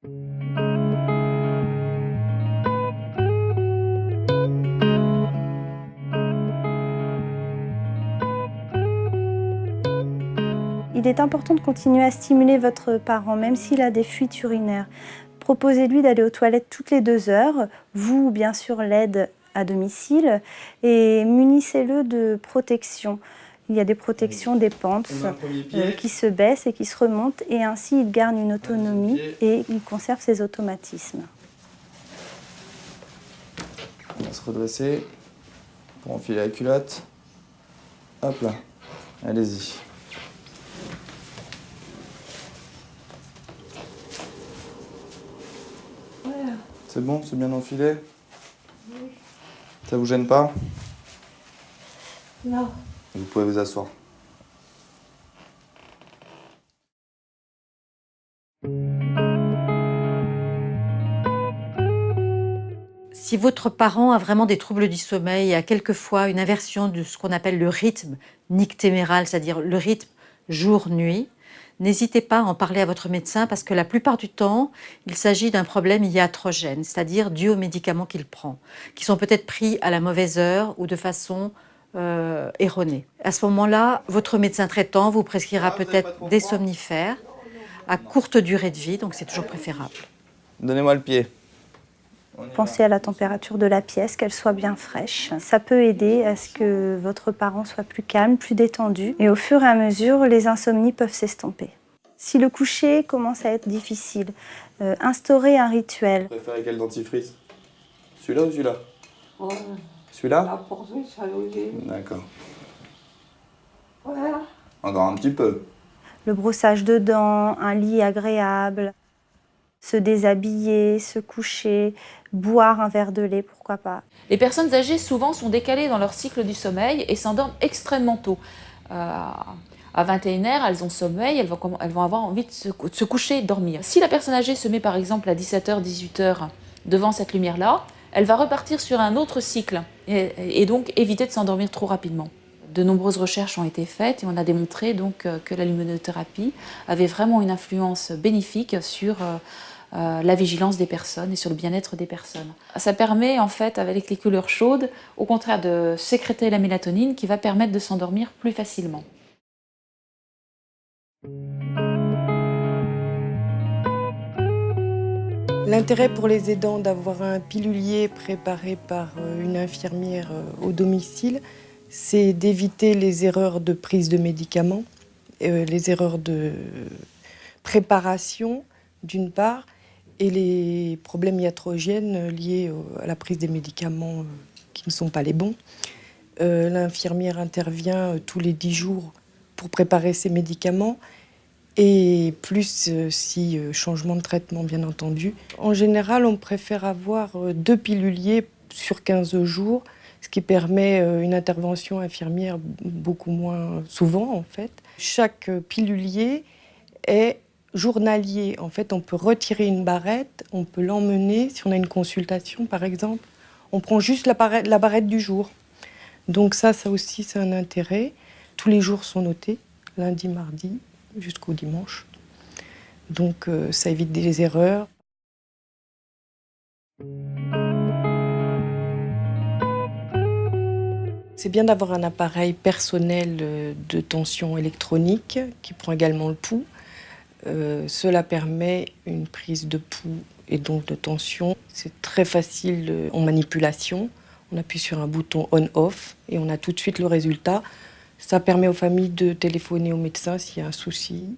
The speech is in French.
Il est important de continuer à stimuler votre parent, même s'il a des fuites urinaires. Proposez-lui d'aller aux toilettes toutes les 2 heures, vous bien sûr l'aide à domicile, et munissez-le de protection. Il y a des protections, des pentes qui se baissent et qui se remontent, et ainsi il garde une autonomie et il conserve ses automatismes. On va se redresser pour enfiler la culotte. Hop là, allez-y. C'est bon, c'est bien enfilé? Oui. Ça vous gêne pas? Non. Vous pouvez vous asseoir. Si votre parent a vraiment des troubles du sommeil, a quelquefois une inversion de ce qu'on appelle le rythme nictéméral, c'est-à-dire le rythme jour-nuit, n'hésitez pas à en parler à votre médecin parce que la plupart du temps, il s'agit d'un problème iatrogène, c'est-à-dire dû aux médicaments qu'il prend, qui sont peut-être pris à la mauvaise heure ou de façon erronée. À ce moment-là, votre médecin traitant vous prescrira peut-être des somnifères à courte durée de vie, donc c'est toujours préférable. Donnez-moi le pied. Pensez à la température de la pièce, qu'elle soit bien fraîche. Ça peut aider à ce que votre parent soit plus calme, plus détendu. Et au fur et à mesure, les insomnies peuvent s'estomper. Si le coucher commence à être difficile, instaurez un rituel. Vous préférez quel dentifrice? Celui-là ou celui-là? Oh, Celui-là? la portée, ça nous dit. D'accord. Voilà. Encore un petit peu. Le brossage de dents, un lit agréable, se déshabiller, se coucher, boire un verre de lait, pourquoi pas. Les personnes âgées souvent sont décalées dans leur cycle du sommeil et s'endorment extrêmement tôt. À 21h, elles ont sommeil, elles vont avoir envie de se coucher et de dormir. Si la personne âgée se met par exemple à 17h, 18h devant cette lumière-là, elle va repartir sur un autre cycle et donc éviter de s'endormir trop rapidement. De nombreuses recherches ont été faites et on a démontré donc que la luminothérapie avait vraiment une influence bénéfique sur la vigilance des personnes et sur le bien-être des personnes. Ça permet en fait, avec les couleurs chaudes, au contraire de sécréter la mélatonine qui va permettre de s'endormir plus facilement. L'intérêt pour les aidants d'avoir un pilulier préparé par une infirmière au domicile, c'est d'éviter les erreurs de prise de médicaments, les erreurs de préparation d'une part, et les problèmes iatrogènes liés à la prise des médicaments qui ne sont pas les bons. L'infirmière intervient tous les 10 jours pour préparer ces médicaments et plus si changement de traitement bien entendu. En général, on préfère avoir 2 piluliers sur 15 jours, ce qui permet une intervention infirmière beaucoup moins souvent en fait. Chaque pilulier est journalier. En fait, on peut retirer une barrette, on peut l'emmener, si on a une consultation par exemple, on prend juste la barrette du jour. Donc ça aussi c'est un intérêt. Tous les jours sont notés, lundi, mardi, jusqu'au dimanche. Donc ça évite des erreurs. C'est bien d'avoir un appareil personnel de tension électronique qui prend également le pouls. Cela permet une prise de pouls et donc de tension. C'est très facile en manipulation. On appuie sur un bouton on-off et on a tout de suite le résultat. Ça permet aux familles de téléphoner au médecin s'il y a un souci.